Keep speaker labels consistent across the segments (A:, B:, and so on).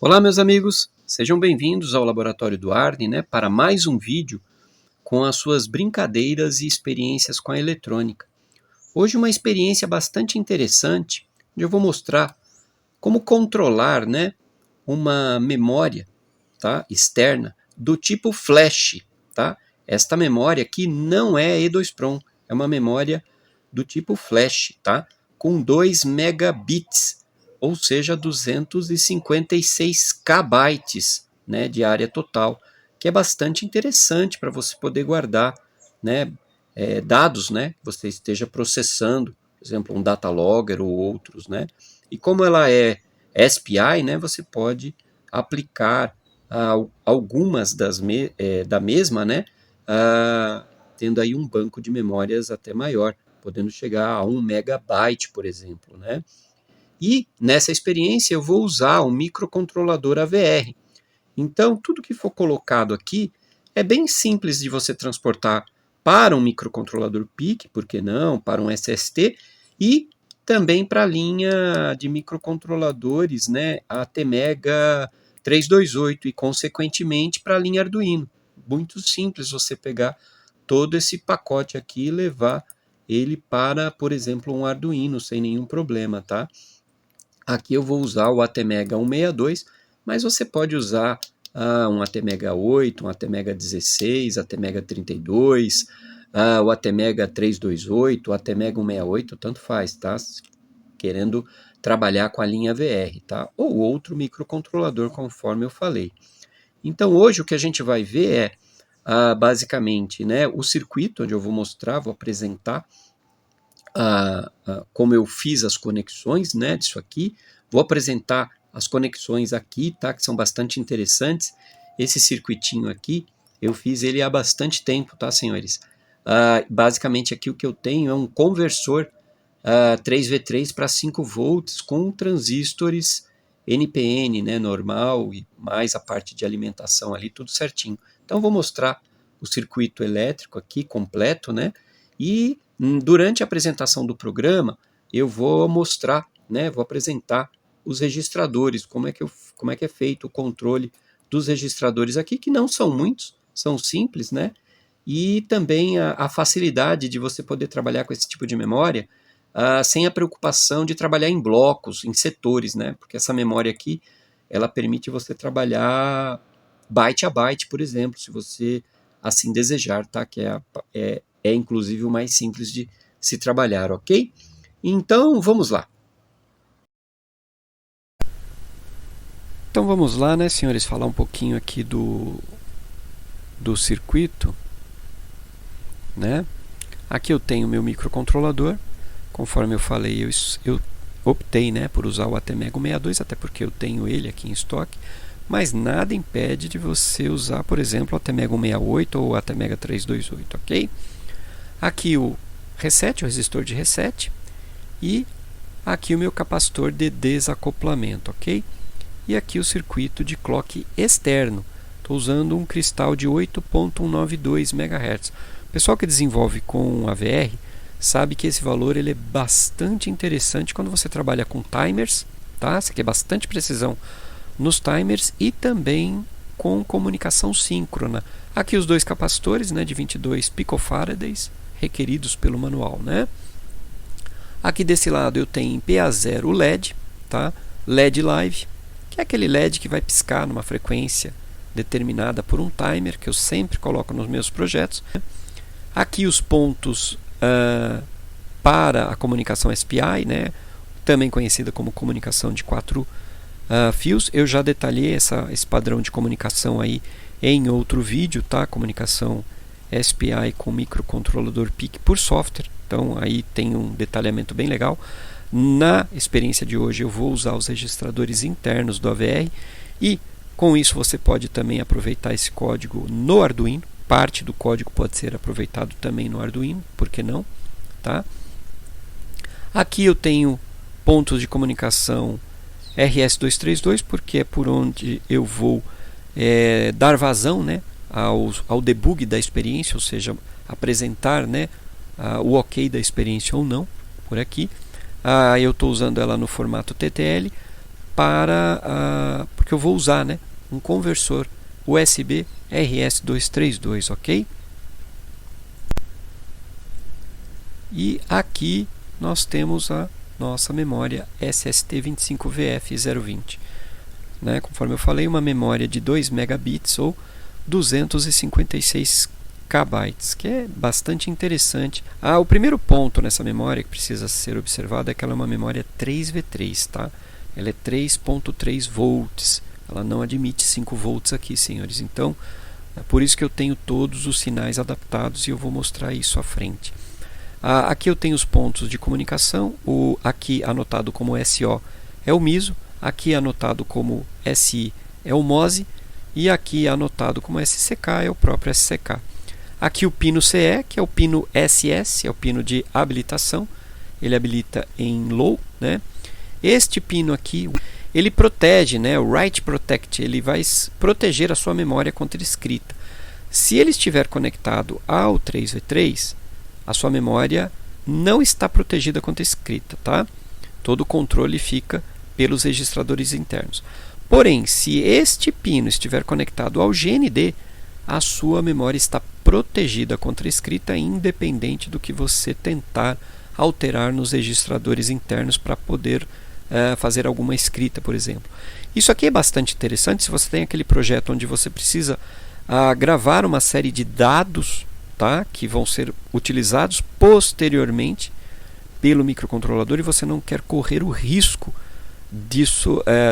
A: Olá, meus amigos, sejam bem-vindos ao Laboratório do Arne, para mais um vídeo com as suas brincadeiras e experiências com a eletrônica. Hoje uma experiência bastante interessante, onde eu vou mostrar como controlar, uma memória, externa do tipo flash. Esta memória aqui não é E2PROM, é uma memória do tipo flash, com 2 megabits, ou seja, 256 KB, de área total, que é bastante interessante para você poder guardar, dados, que você esteja processando, por exemplo, um data logger ou outros, E como ela é SPI, você pode aplicar algumas da mesma, tendo aí um banco de memórias até maior, podendo chegar a 1 megabyte, por exemplo, E nessa experiência eu vou usar um microcontrolador AVR. Então, tudo que for colocado aqui é bem simples de você transportar para um microcontrolador PIC, por que não, para um SST, e também para a linha de microcontroladores, ATmega 328 e, consequentemente, para a linha Arduino. Muito simples você pegar todo esse pacote aqui e levar ele para, por exemplo, um Arduino sem nenhum problema, Aqui eu vou usar o ATmega 162, mas você pode usar um ATmega 8, um ATmega 16, ATmega 32, o ATmega 328, o ATmega 168, tanto faz, querendo trabalhar com a linha VR, ou outro microcontrolador, conforme eu falei. Então hoje o que a gente vai ver é basicamente o circuito, onde eu vou mostrar, vou apresentar como eu fiz as conexões disso aqui. Vou apresentar as conexões aqui, que são bastante interessantes. Esse circuitinho aqui, eu fiz ele há bastante tempo, senhores? Basicamente aqui o que eu tenho é um conversor 3V3 para 5 volts com transistores NPN, normal, e mais a parte de alimentação ali, tudo certinho. Então vou mostrar o circuito elétrico aqui completo, e durante a apresentação do programa eu vou mostrar, vou apresentar os registradores, como é que é feito o controle dos registradores aqui, que não são muitos, são simples, e também a facilidade de você poder trabalhar com esse tipo de memória sem a preocupação de trabalhar em blocos, em setores, porque essa memória aqui, ela permite você trabalhar byte a byte, por exemplo, se você assim desejar, que é inclusive o mais simples de se trabalhar, ok? Então, vamos lá. Então, vamos lá, senhores, falar um pouquinho aqui do circuito, Aqui eu tenho meu microcontrolador. Conforme eu falei, eu optei por usar o ATmega 162, até porque eu tenho ele aqui em estoque, mas nada impede de você usar, por exemplo, o ATmega 168 ou o ATmega 328, ok? Aqui o reset, o resistor de reset, e aqui o meu capacitor de desacoplamento, ok? E aqui o circuito de clock externo. Estou usando um cristal de 8.192 MHz. O pessoal que desenvolve com AVR sabe que esse valor ele é bastante interessante quando você trabalha com timers, Você quer bastante precisão nos timers e também com comunicação síncrona. Aqui os dois capacitores, de 22 picofarads requeridos pelo manual, Aqui desse lado eu tenho PA0 LED, LED Live, que é aquele LED que vai piscar numa frequência determinada por um timer, que eu sempre coloco nos meus projetos. Aqui os pontos para a comunicação SPI, também conhecida como comunicação de 4 fios. Eu já detalhei esse padrão de comunicação aí em outro vídeo, comunicação SPI com microcontrolador PIC por software. Então aí tem um detalhamento bem legal. Na experiência de hoje eu vou usar os registradores internos do AVR e com isso você pode também aproveitar esse código no Arduino. Parte do código pode ser aproveitado também no Arduino, por que não? Aqui eu tenho pontos de comunicação RS232, porque é por onde eu vou dar vazão ao debug da experiência, ou seja, apresentar o ok da experiência ou não, por aqui. Eu estou usando ela no formato TTL. porque eu vou usar, né, um conversor USB RS232, ok? E aqui nós temos a nossa memória SST25VF020. Né? Conforme eu falei, uma memória de 2 megabits ou 256 KB, que é bastante interessante. O primeiro ponto nessa memória que precisa ser observado é que ela é uma memória 3V3, tá? Ela é 3.3 volts, ela não admite 5 volts aqui, senhores. Então, é por isso que eu tenho todos os sinais adaptados e eu vou mostrar isso à frente. Aqui eu tenho os pontos de comunicação, aqui anotado como SO é o MISO, aqui anotado como SI é o MOSI e aqui anotado como SCK é o próprio SCK. Aqui o pino CE, que é o pino SS, é o pino de habilitação, ele habilita em low, né? Este pino aqui, ele protege, né? O Write Protect, ele vai proteger a sua memória contra escrita. Se ele estiver conectado ao 3V3, a sua memória não está protegida contra escrita, tá? Todo o controle fica pelos registradores internos. Porém, se este pino estiver conectado ao GND, a sua memória está protegida contra escrita, independente do que você tentar alterar nos registradores internos para poder fazer alguma escrita, por exemplo. Isso aqui é bastante interessante se você tem aquele projeto onde você precisa gravar uma série de dados, tá, que vão ser utilizados posteriormente pelo microcontrolador e você não quer correr o risco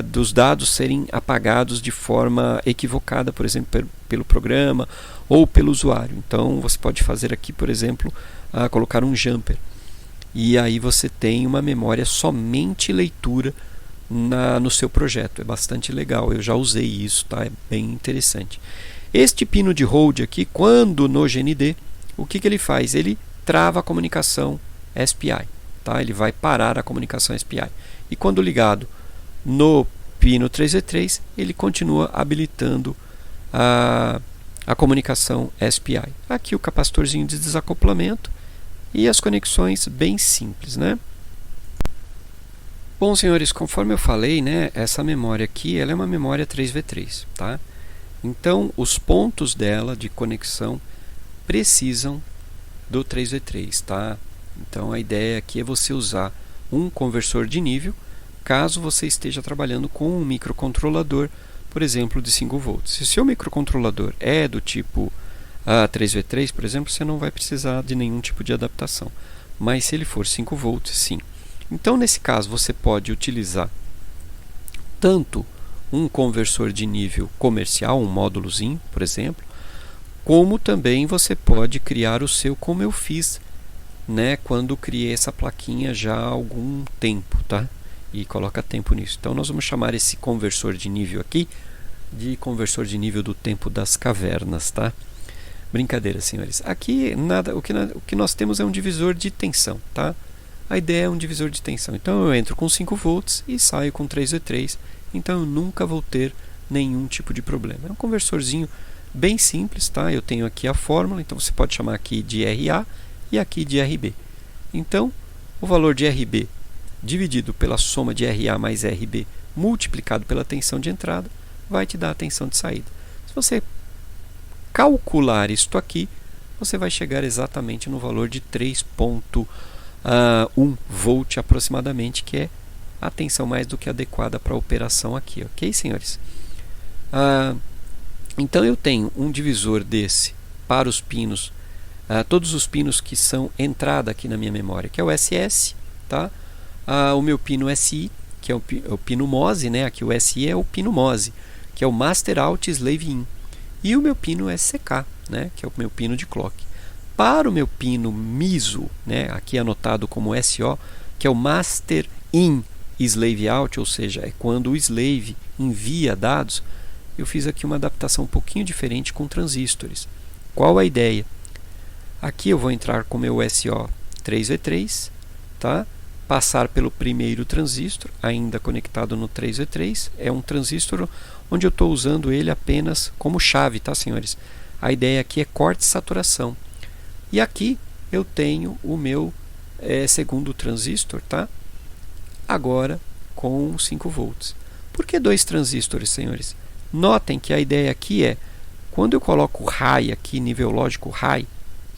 A: dos dados serem apagados de forma equivocada, por exemplo, pelo programa ou pelo usuário. Então você pode fazer aqui, por exemplo, colocar um jumper. E aí você tem uma memória somente leitura no seu projeto. É bastante legal, eu já usei isso, tá? É bem interessante. Este pino de hold aqui, quando no GND, o que ele faz? Ele trava a comunicação SPI. Tá? Ele vai parar a comunicação SPI. E quando ligado no pino 3V3, ele continua habilitando a comunicação SPI. Aqui o capacitorzinho de desacoplamento e as conexões bem simples, né? Bom, senhores, conforme eu falei, né, essa memória aqui ela é uma memória 3V3. Tá? Então, os pontos dela de conexão precisam do 3V3. Tá? Então, a ideia aqui é você usar um conversor de nível, caso você esteja trabalhando com um microcontrolador, por exemplo, de 5 volts. Se o seu microcontrolador é do tipo 3V3, por exemplo, você não vai precisar de nenhum tipo de adaptação. Mas se ele for 5 volts, sim. Então, nesse caso, você pode utilizar tanto um conversor de nível comercial, um módulozinho, por exemplo, como também você pode criar o seu, como eu fiz, né, quando criei essa plaquinha já há algum tempo, tá? E coloca tempo nisso. Então nós vamos chamar esse conversor de nível aqui de conversor de nível do tempo das cavernas, tá? Brincadeira, senhores. Aqui o que nós temos é um divisor de tensão, tá? A ideia é um divisor de tensão. Então eu entro com 5 volts e saio com 3V3. Então eu nunca vou ter nenhum tipo de problema. É um conversorzinho bem simples, tá? Eu tenho aqui a fórmula, então você pode chamar aqui de RA e aqui de RB. Então, o valor de RB dividido pela soma de RA mais RB multiplicado pela tensão de entrada vai te dar a tensão de saída. Se você calcular isto aqui, você vai chegar exatamente no valor de 3.1 volt aproximadamente, que é a tensão mais do que adequada para a operação aqui, ok, senhores? Então eu tenho um divisor desse para os pinos, todos os pinos que são entrada aqui na minha memória, que é o SS, tá? O meu pino SI, que é o pino MOSI, né? Aqui o SI é o pino MOSI, que é o Master Out Slave In, e o meu pino SCK, né? Que é o meu pino de clock. Para o meu pino MISO, né? Aqui anotado como SO, que é o Master In Slave Out, ou seja, é quando o slave envia dados, eu fiz aqui uma adaptação um pouquinho diferente com transistores. Qual a ideia? Aqui eu vou entrar com o meu SO 3V3, tá? Passar pelo primeiro transistor, ainda conectado no 3V3. É um transistor onde eu estou usando ele apenas como chave, tá, senhores? A ideia aqui é corte e saturação. E aqui eu tenho o meu segundo transistor, tá? Agora com 5 volts. Por que 2 transistores, senhores? Notem que a ideia aqui é, quando eu coloco high aqui, nível lógico high,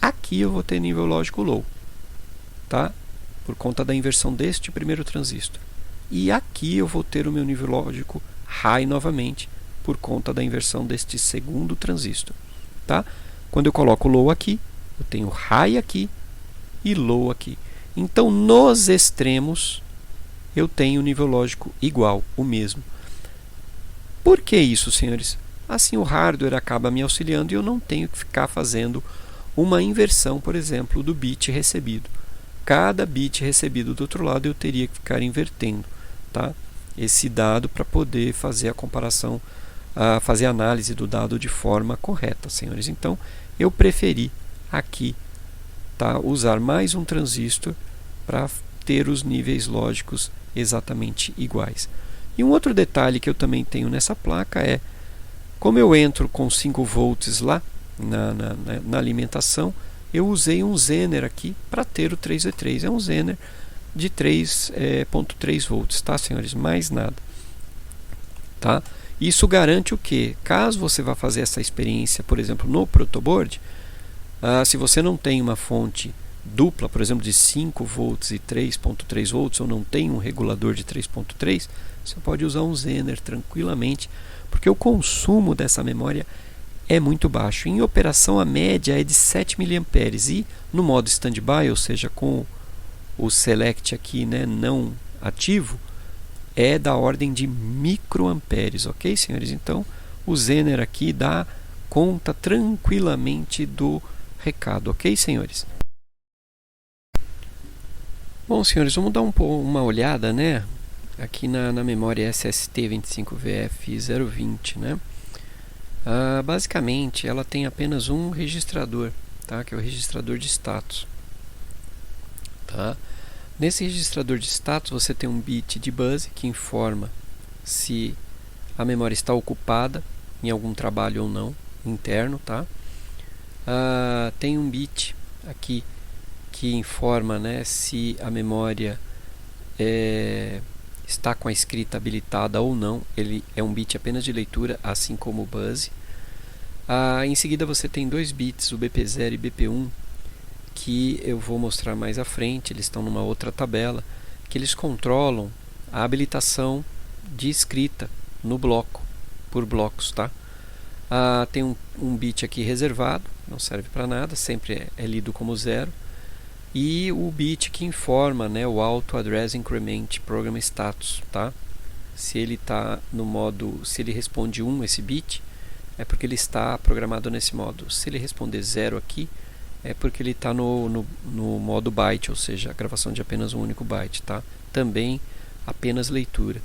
A: aqui eu vou ter nível lógico low, tá? Por conta da inversão deste primeiro transistor. E aqui eu vou ter o meu nível lógico high novamente, por conta da inversão deste segundo transistor, tá? Quando eu coloco low aqui, eu tenho high aqui e low aqui. Então, nos extremos, eu tenho o nível lógico igual, o mesmo. Por que isso, senhores? Assim o hardware acaba me auxiliando e eu não tenho que ficar fazendo uma inversão, por exemplo, do bit recebido. Cada bit recebido do outro lado eu teria que ficar invertendo, tá? Esse dado para poder fazer a comparação, fazer a análise do dado de forma correta, senhores. Então, eu preferi aqui, tá, usar mais um transistor para ter os níveis lógicos exatamente iguais. E um outro detalhe que eu também tenho nessa placa é, como eu entro com 5 volts lá na alimentação, eu usei um Zener aqui para ter o 3V3. É um Zener de 3.3 volts, tá, senhores? Mais nada. Tá? Isso garante o que? Caso você vá fazer essa experiência, por exemplo, no protoboard, se você não tem uma fonte dupla, por exemplo, de 5 volts e 3.3 volts, ou não tem um regulador de 3.3, você pode usar um Zener tranquilamente, porque o consumo dessa memória é muito baixo. Em operação, a média é de 7 mA, e no modo standby, ou seja, com o select aqui, né, não ativo, é da ordem de microamperes, ok, senhores? Então, o Zener aqui dá conta tranquilamente do recado, ok, senhores? Bom, senhores, vamos dar uma olhada, né, aqui na memória SST25VF020, né? Basicamente, ela tem apenas um registrador, tá? Que é o registrador de status. Tá? Nesse registrador de status, você tem um bit de buzz que informa se a memória está ocupada em algum trabalho ou não, interno. Tá? Tem um bit aqui que informa, né, se a memória está com a escrita habilitada ou não. Ele é um bit apenas de leitura, assim como o buzz. Em seguida você tem 2 bits, o BP0 e BP1, que eu vou mostrar mais à frente. Eles estão numa outra tabela, que eles controlam a habilitação de escrita no bloco, por blocos. Tá? Tem um bit aqui reservado, não serve para nada, sempre é lido como 0. E o bit que informa, né, o Auto Address Increment Program Status, tá? Se ele está no modo, se ele responde 1 esse bit, é porque ele está programado nesse modo. Se ele responder 0 aqui, é porque ele está no modo byte, ou seja, a gravação de apenas um único byte, tá? Também apenas leitura.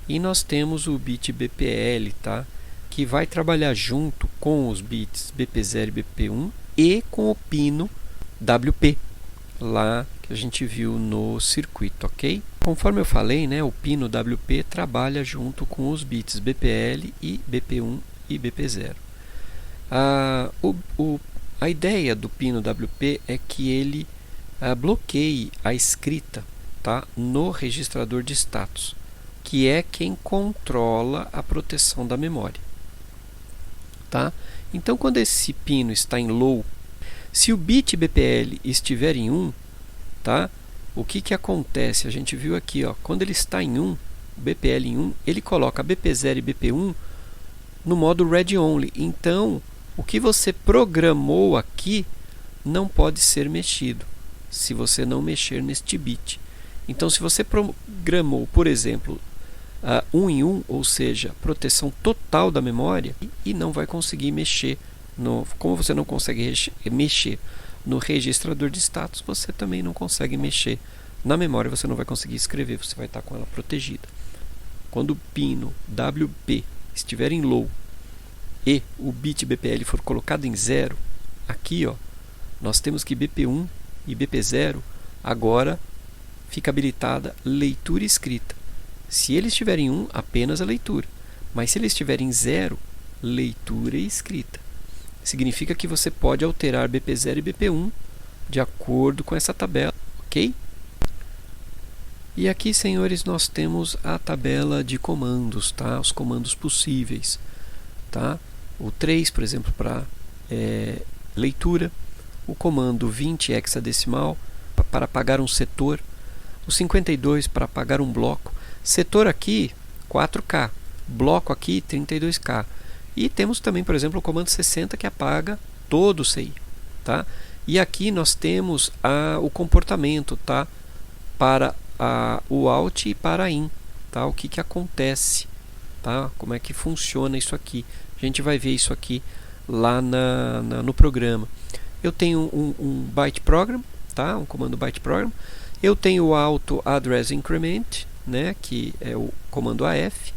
A: E nós temos o bit BPL, tá? Que vai trabalhar junto com os bits BP0 e BP1 e com o pino WP, lá que a gente viu no circuito, ok? Conforme eu falei, né, o pino WP trabalha junto com os bits BPL e BP1 e BP0. A ideia do pino WP é que ele bloqueie a escrita, tá, no registrador de status, que é quem controla a proteção da memória. Tá? Então, quando esse pino está em low, se o bit BPL estiver em 1, tá? O que acontece? A gente viu aqui, ó, quando ele está em 1, BPL em 1, ele coloca BP0 e BP1 no modo read only. Então, o que você programou aqui não pode ser mexido, se você não mexer neste bit. Então, se você programou, por exemplo, 1 em 1, ou seja, proteção total da memória, e não vai conseguir mexer. Como você não consegue mexer no registrador de status, você também não consegue mexer na memória, você não vai conseguir escrever, você vai estar com ela protegida. Quando o pino WP estiver em low e o bit BPL for colocado em 0, aqui, ó, nós temos que BP1 e BP0 agora fica habilitada leitura e escrita. Se ele estiver em 1, apenas a leitura, mas se ele estiver em 0, leitura e escrita. Significa que você pode alterar BP0 e BP1 de acordo com essa tabela, ok? E aqui, senhores, nós temos a tabela de comandos, tá? Os comandos possíveis, tá? O 3, por exemplo, para leitura, o comando 20 hexadecimal para apagar um setor, o 52 para apagar um bloco, setor aqui 4K, bloco aqui 32K. E temos também, por exemplo, o comando 60 que apaga todo o CI, tá? E aqui nós temos o comportamento, tá? Para o out e para in, tá? O que acontece, tá? Como é que funciona isso aqui? A gente vai ver isso aqui lá no programa. Eu tenho um byte program, tá? Um comando byte program. Eu tenho o auto address increment, né? Que é o comando AF,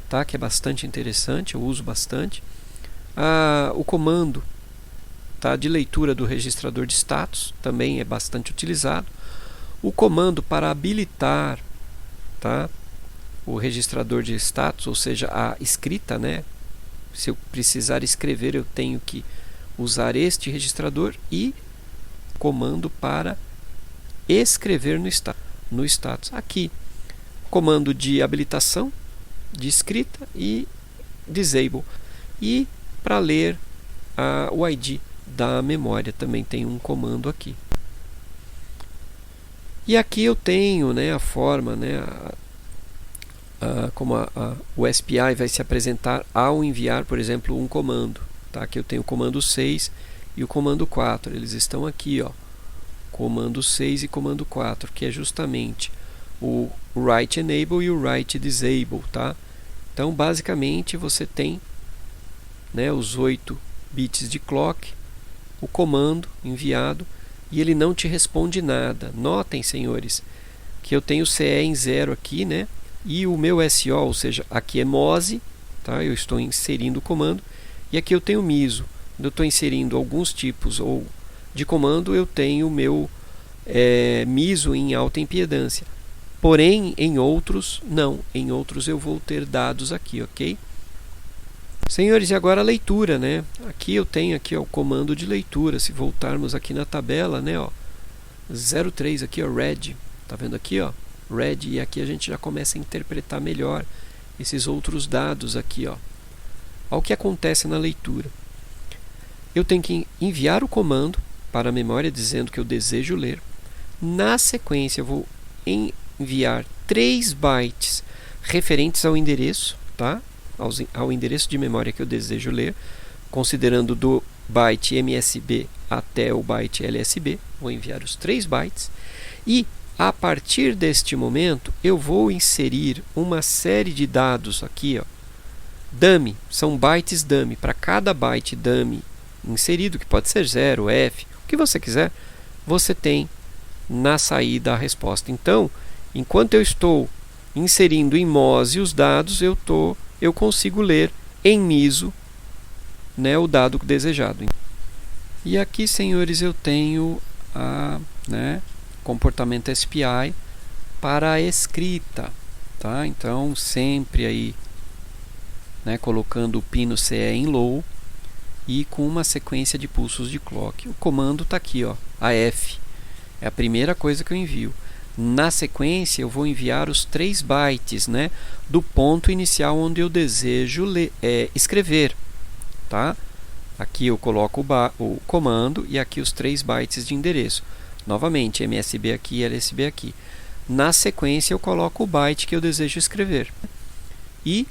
A: tá? Que é bastante interessante, eu uso bastante. O comando, tá? De leitura do registrador de status também é bastante utilizado. O comando para habilitar, tá? O registrador de status, ou seja, a escrita, né? Se eu precisar escrever, eu tenho que usar este registrador, e comando para escrever no status. Aqui, comando de habilitação, de escrita e disable. E para ler o ID da memória também tem um comando aqui. E aqui eu tenho, né, a forma, né, como o SPI vai se apresentar ao enviar, por exemplo, um comando. Tá? Aqui eu tenho o comando 6 e o comando 4. Eles estão aqui, ó, comando 6 e comando 4, que é justamente o write enable e o write disable. Tá? Então, basicamente, você tem, né, os 8 bits de clock, o comando enviado, e ele não te responde nada. Notem, senhores, que eu tenho CE em 0 aqui, né? E o meu SO, ou seja, aqui é MOSE, tá? Eu estou inserindo o comando, e aqui eu tenho MISO. Quando eu estou inserindo alguns tipos ou de comando, eu tenho o meu MISO em alta impedância. Porém, em outros, não. Em outros eu vou ter dados aqui, ok? Senhores, e agora a leitura, né? Aqui eu tenho aqui, ó, o comando de leitura. Se voltarmos aqui na tabela, né, ó, 03 aqui, ó, read. Tá vendo aqui, ó? Read, e aqui a gente já começa a interpretar melhor esses outros dados aqui, ó. Olha o que acontece na leitura. Eu tenho que enviar o comando para a memória dizendo que eu desejo ler. Na sequência, eu vou enviar 3 bytes referentes ao endereço, tá? Ao endereço de memória que eu desejo ler, considerando do byte MSB até o byte LSB. Vou enviar os 3 bytes e a partir deste momento eu vou inserir uma série de dados aqui, ó, dummy, são bytes dummy. Para cada byte dummy inserido, que pode ser 0, F, o que você quiser, você tem na saída a resposta. Então, enquanto eu estou inserindo em MOSE os dados, eu consigo ler em MISO, né, o dado desejado. E aqui, senhores, eu tenho comportamento SPI para a escrita, tá? Então, sempre aí, né, colocando o pino CE em low e com uma sequência de pulsos de clock. O comando está aqui, ó, AF. É a primeira coisa que eu envio. Na sequência, eu vou enviar os 3 bytes, né, do ponto inicial onde eu desejo escrever. Tá? Aqui eu coloco o comando e aqui os 3 bytes de endereço. Novamente, MSB aqui e LSB aqui. Na sequência, eu coloco o byte que eu desejo escrever. E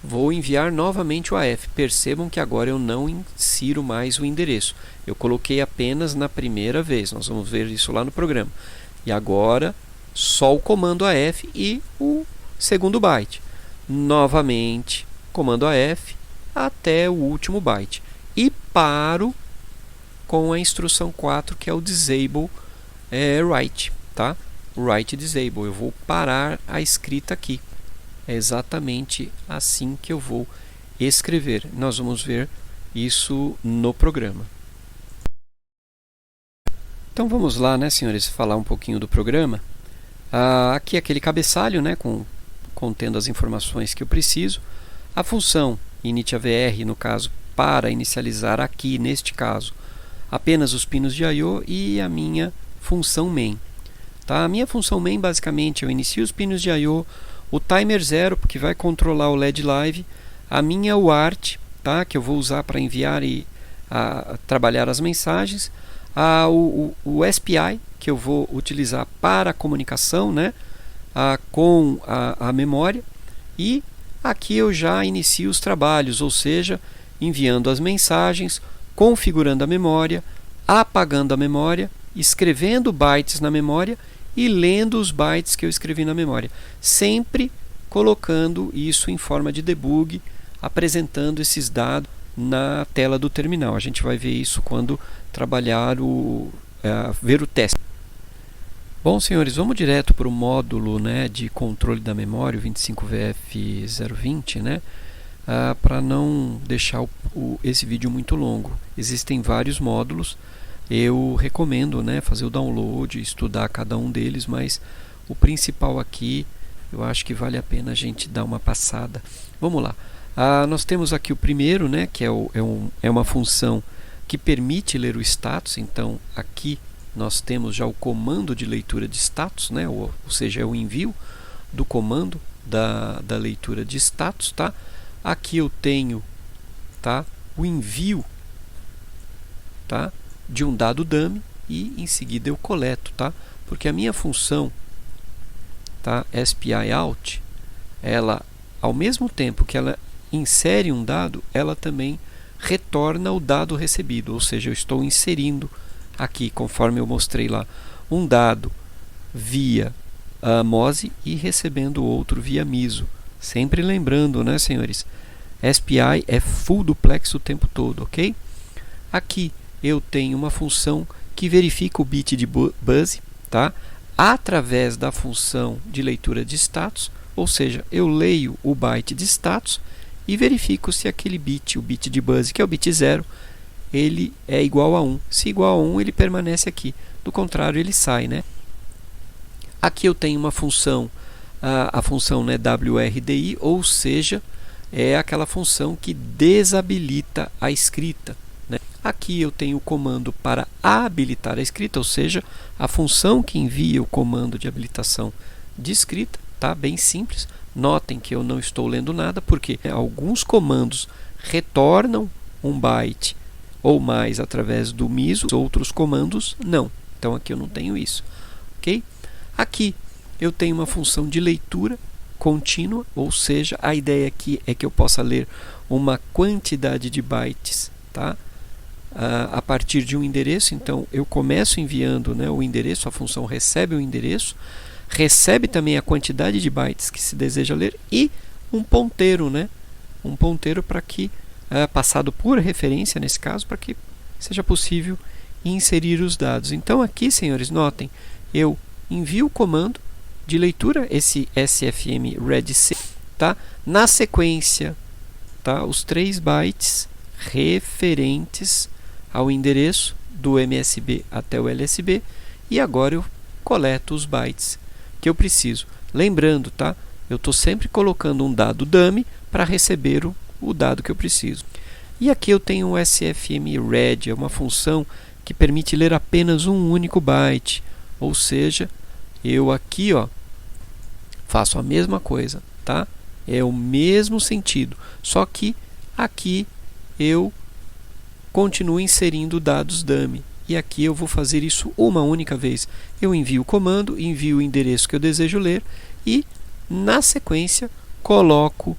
A: vou enviar novamente o AF. Percebam que agora eu não insiro mais o endereço. Eu coloquei apenas na primeira vez. Nós vamos ver isso lá no programa. E agora, só o comando AF e o segundo byte. Novamente, comando AF até o último byte. E paro com a instrução 4, que é o disable write. Tá? Write disable. Eu vou parar a escrita aqui. É exatamente assim que eu vou escrever. Nós vamos ver isso no programa. Então vamos lá, né, senhores, falar um pouquinho do programa. Aqui aquele cabeçalho, né, contendo as informações que eu preciso. A função initAVR, no caso, para inicializar aqui, neste caso, apenas os pinos de I/O e a minha função main. Tá? A minha função main, basicamente, eu inicio os pinos de I/O, o timer 0, porque vai controlar o LED Live, a minha UART, tá? Que eu vou usar para enviar e trabalhar as mensagens, o SPI, que eu vou utilizar para a comunicação, né? Com a memória, e aqui eu já inicio os trabalhos, ou seja, enviando as mensagens, configurando a memória, apagando a memória, escrevendo bytes na memória e lendo os bytes que eu escrevi na memória, sempre colocando isso em forma de debug, apresentando esses dados na tela do terminal. A gente vai ver isso quando trabalhar ver o teste. Bom, senhores, vamos direto para o módulo, né, de controle da memória, o 25VF020, né, para não deixar esse vídeo muito longo. Existem vários módulos, eu recomendo, né, fazer o download, estudar cada um deles, mas o principal aqui eu acho que vale a pena a gente dar uma passada. Vamos lá. Nós temos aqui o primeiro, né, que é uma função que permite ler o status. Então aqui nós temos já o comando de leitura de status, né, ou seja, é o envio do comando da leitura de status. Tá? Aqui eu tenho, tá, o envio, tá, de um dado dummy e em seguida eu coleto, tá? Porque a minha função, tá, SPI out, ela, ao mesmo tempo que ela insere um dado, ela também retorna o dado recebido, ou seja, eu estou inserindo aqui, conforme eu mostrei lá, um dado via MOSI e recebendo outro via MISO. Sempre lembrando, né, senhores, SPI é full duplex o tempo todo, ok? Aqui eu tenho uma função que verifica o bit de buzz, tá? Através da função de leitura de status, ou seja, eu leio o byte de status e verifico se aquele bit, o bit de buzz, que é o bit 0, ele é igual a 1. Se igual a 1, ele permanece aqui. Do contrário, ele sai, né? Aqui eu tenho uma função, a função, né, WRDI, ou seja, é aquela função que desabilita a escrita. Aqui eu tenho o comando para habilitar a escrita, ou seja, a função que envia o comando de habilitação de escrita, tá? Bem simples. Notem que eu não estou lendo nada, porque alguns comandos retornam um byte ou mais através do MISO, outros comandos não. Então aqui eu não tenho isso, ok? Aqui eu tenho uma função de leitura contínua, ou seja, a ideia aqui é que eu possa ler uma quantidade de bytes, tá? A partir de um endereço. Então eu começo enviando, né, o endereço, a função recebe o endereço, recebe também a quantidade de bytes que se deseja ler e um ponteiro, né, um ponteiro para que, passado por referência nesse caso, para que seja possível inserir os dados. Então aqui, senhores, notem, eu envio o comando de leitura, esse SFM readC, tá? Na sequência, tá, os 3 bytes referentes ao endereço do MSB até o LSB, e agora eu coleto os bytes que eu preciso. Lembrando, tá? Eu estou sempre colocando um dado dummy para receber o dado que eu preciso. E aqui eu tenho o SFM read, é uma função que permite ler apenas um único byte, ou seja, eu aqui, ó, faço a mesma coisa, tá? É o mesmo sentido, só que aqui eu continuo inserindo dados dummy. E aqui eu vou fazer isso uma única vez. Eu envio o comando, envio o endereço que eu desejo ler e, na sequência, coloco,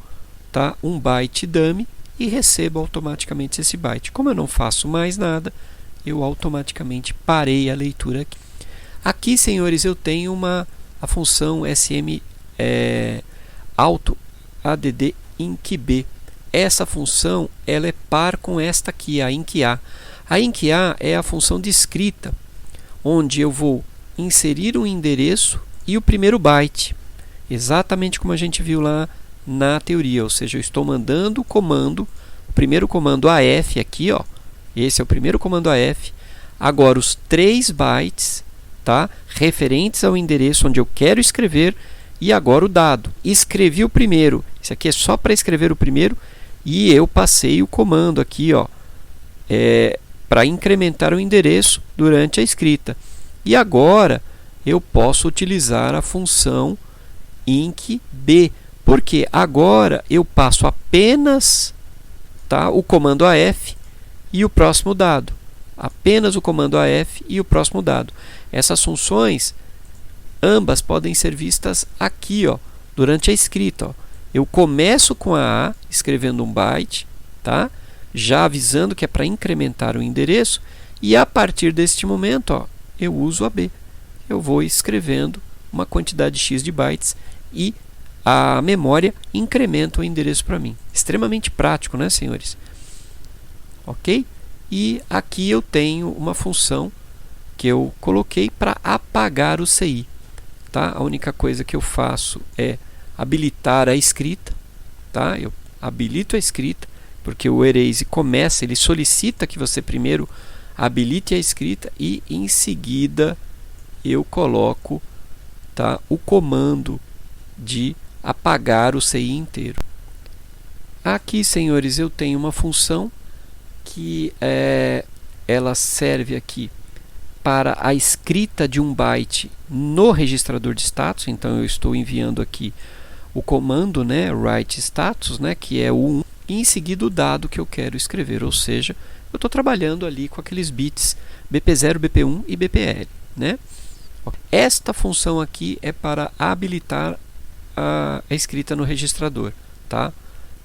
A: tá, um byte dummy e recebo automaticamente esse byte. Como eu não faço mais nada, eu automaticamente parei a leitura aqui. Aqui, senhores, eu tenho a função SM auto add inc-b. Essa função ela é par com esta aqui, a inc-a. A inc-a é a função de escrita, onde eu vou inserir um endereço e o primeiro byte, exatamente como a gente viu lá na teoria, ou seja, eu estou mandando o comando, o primeiro comando AF aqui, ó, esse é o primeiro comando AF, agora os 3 bytes, tá, referentes ao endereço onde eu quero escrever, e agora o dado. Escrevi o primeiro, esse aqui é só para escrever o primeiro, e eu passei o comando aqui, ó, para incrementar o endereço durante a escrita. E agora eu posso utilizar a função incb, porque agora eu passo apenas, tá, o comando AF e o próximo dado. Apenas o comando AF e o próximo dado. Essas funções, ambas podem ser vistas aqui, ó, durante a escrita. Ó. Eu começo com a A, escrevendo um byte, tá? Já avisando que é para incrementar o endereço, e a partir deste momento, ó, eu uso a B. Eu vou escrevendo uma quantidade X de bytes e a memória incrementa o endereço para mim. Extremamente prático, né, senhores? Ok? E aqui eu tenho uma função que eu coloquei para apagar o CI. Tá? A única coisa que eu faço é habilitar a escrita. Tá? Eu habilito a escrita, porque o erase começa, ele solicita que você primeiro habilite a escrita e em seguida eu coloco, tá, o comando de apagar o CI inteiro. Aqui, senhores, eu tenho uma função que ela serve aqui para a escrita de um byte no registrador de status. Então eu estou enviando aqui o comando, né, write status, né, que é o 1, e em seguida o dado que eu quero escrever, ou seja, eu estou trabalhando ali com aqueles bits BP0, BP1 e BPL, né? Esta função aqui é para habilitar a escrita no registrador, tá?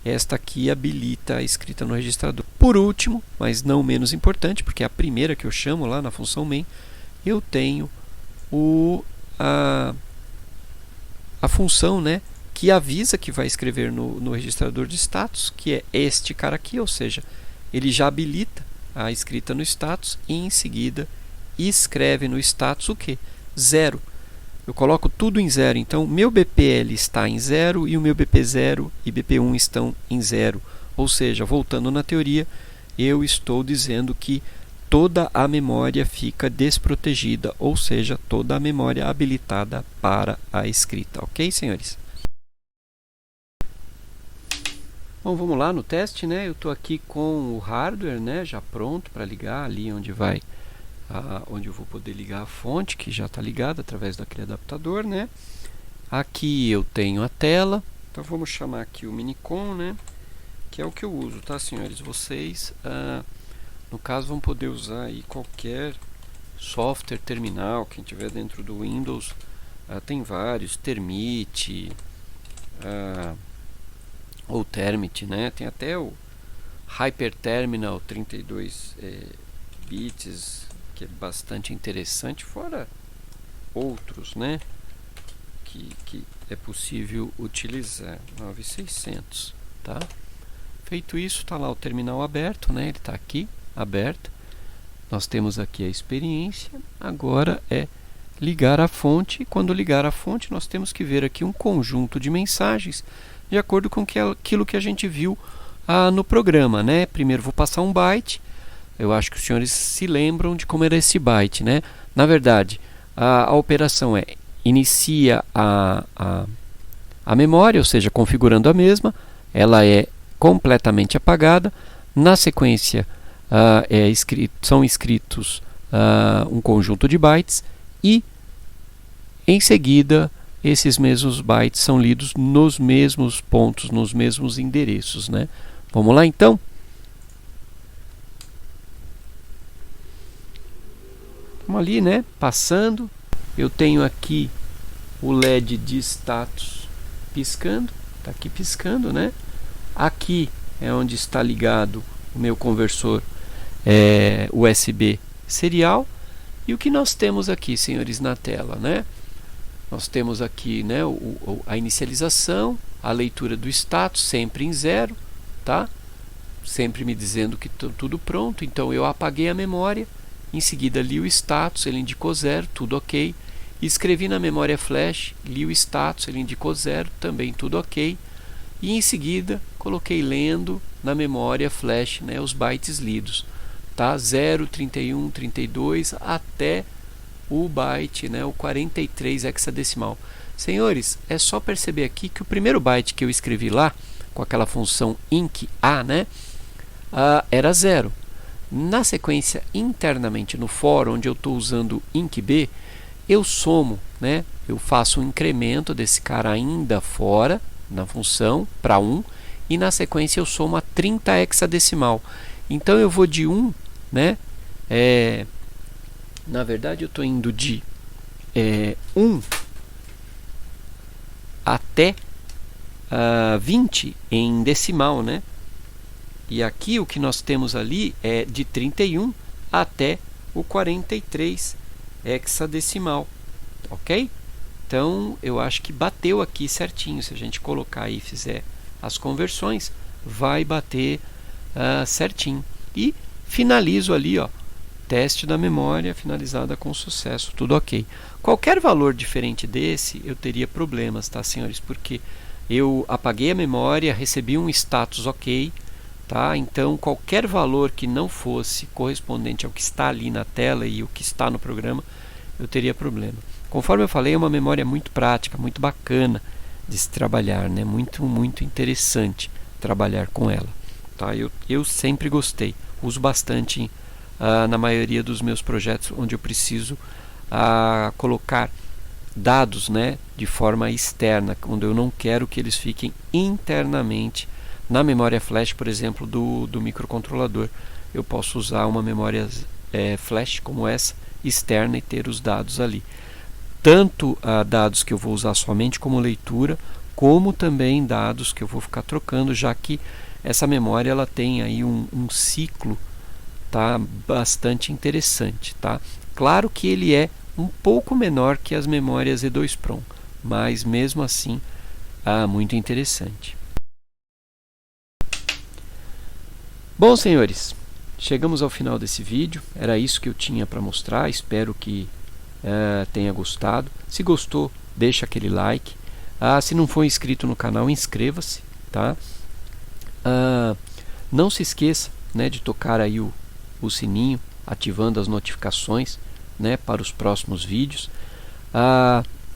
A: Esta aqui habilita a escrita no registrador. Por último, mas não menos importante, porque é a primeira que eu chamo lá na função main, eu tenho a função, né, que avisa que vai escrever no registrador de status, que é este cara aqui, ou seja, ele já habilita a escrita no status e em seguida escreve no status o que? 0. Eu coloco tudo em 0, então meu BPL está em 0 e o meu BP0 e BP1 estão em 0. Ou seja, voltando na teoria, eu estou dizendo que toda a memória fica desprotegida, ou seja, toda a memória habilitada para a escrita. Ok, senhores? Bom, vamos lá no teste, né? Eu estou aqui com o hardware, né, já pronto para ligar ali onde vai, onde eu vou poder ligar a fonte, que já está ligada através daquele adaptador, né? Aqui eu tenho a tela, então vamos chamar aqui o Minicom, né? Que é o que eu uso, tá, senhores? Vocês, no caso, vão poder usar aí qualquer software terminal, quem tiver dentro do Windows, tem vários, Termite, ou Termit, né? Tem até o Hyper Terminal 32 bits, que é bastante interessante, fora outros, né, que é possível utilizar. 9600, tá? Feito isso, está lá o terminal aberto, né? Ele está aqui aberto. Nós temos aqui a experiência. Agora é ligar a fonte. Quando ligar a fonte, nós temos que ver aqui um conjunto de mensagens de acordo com aquilo que a gente viu no programa, né? Primeiro vou passar um byte. Eu acho que os senhores se lembram de como era esse byte, né? Na verdade, a operação inicia a memória, ou seja, configurando a mesma. Ela é completamente apagada. Na sequência, são escritos um conjunto de bytes e, em seguida, esses mesmos bytes são lidos nos mesmos pontos, nos mesmos endereços, né? Vamos lá, então? Vamos ali, né? Passando. Eu tenho aqui o LED de status piscando. Está aqui piscando, né? Aqui é onde está ligado o meu conversor USB serial. E o que nós temos aqui, senhores, na tela, né? Nós temos aqui, né, a inicialização, a leitura do status, sempre em 0, tá? Sempre me dizendo que tudo pronto. Então eu apaguei a memória, em seguida li o status, ele indicou 0, tudo ok. Escrevi na memória flash, li o status, ele indicou 0, também tudo ok. E em seguida coloquei lendo na memória flash, né, os bytes lidos, tá? 0, 31, 32 até o byte, né, o 43 hexadecimal. Senhores, é só perceber aqui que o primeiro byte que eu escrevi lá, com aquela função inc.a, né, era 0. Na sequência, internamente no for, onde eu estou usando inc.b, eu somo, né? Eu faço um incremento desse cara ainda fora, na função, para 1, e na sequência eu somo a 30 hexadecimal. Então eu vou de 1, né? Na verdade eu estou indo de 1 até 20 em decimal, né? E aqui o que nós temos ali é de 31 até o 43 hexadecimal, ok? Então eu acho que bateu aqui certinho. Se a gente colocar aí e fizer as conversões, vai bater certinho. E finalizo ali, ó, teste da memória finalizada com sucesso, tudo ok. Qualquer valor diferente desse eu teria problemas, tá, senhores? Porque eu apaguei a memória, recebi um status ok, tá? Então qualquer valor que não fosse correspondente ao que está ali na tela e o que está no programa, eu teria problema. Conforme eu falei, é uma memória muito prática, muito bacana de se trabalhar, né? Muito interessante trabalhar com ela, tá? Eu sempre gostei, uso bastante na maioria dos meus projetos onde eu preciso colocar dados, né, de forma externa, quando eu não quero que eles fiquem internamente na memória flash, por exemplo, do microcontrolador. Eu posso usar uma memória flash como essa, externa, e ter os dados ali. Tanto dados que eu vou usar somente como leitura, como também dados que eu vou ficar trocando, já que essa memória ela tem aí um ciclo, tá, bastante interessante, tá? Claro que ele é um pouco menor que as memórias E2PROM, mas mesmo assim muito interessante. Bom, senhores, chegamos ao final desse vídeo. Era isso que eu tinha para mostrar. Espero que tenha gostado. Se gostou, deixa aquele like. Se não for inscrito no canal, inscreva-se, tá? Não se esqueça, né, de tocar aí o sininho, ativando as notificações, né, para os próximos vídeos.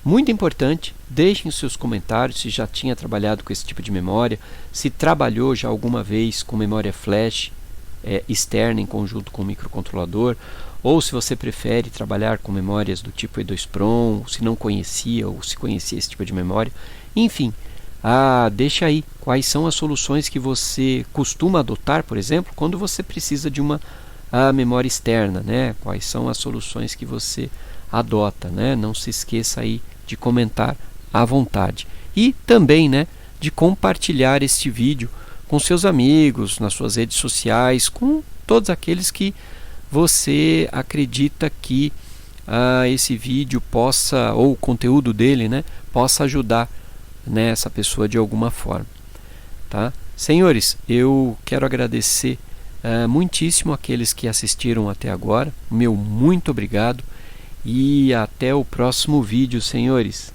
A: Muito importante, deixem os seus comentários se já tinha trabalhado com esse tipo de memória, se trabalhou já alguma vez com memória flash externa em conjunto com o microcontrolador, ou se você prefere trabalhar com memórias do tipo E2PROM, se não conhecia ou se conhecia esse tipo de memória. Enfim, deixa aí quais são as soluções que você costuma adotar, por exemplo, quando você precisa de uma memória externa, né? Quais são as soluções que você adota, né? Não se esqueça aí de comentar à vontade. E também, né, de compartilhar este vídeo com seus amigos, nas suas redes sociais, com todos aqueles que você acredita que esse vídeo possa, ou o conteúdo dele, né, possa ajudar, né, essa pessoa de alguma forma, tá? Senhores, eu quero agradecer muitíssimo aqueles que assistiram até agora. Meu muito obrigado e até o próximo vídeo, senhores.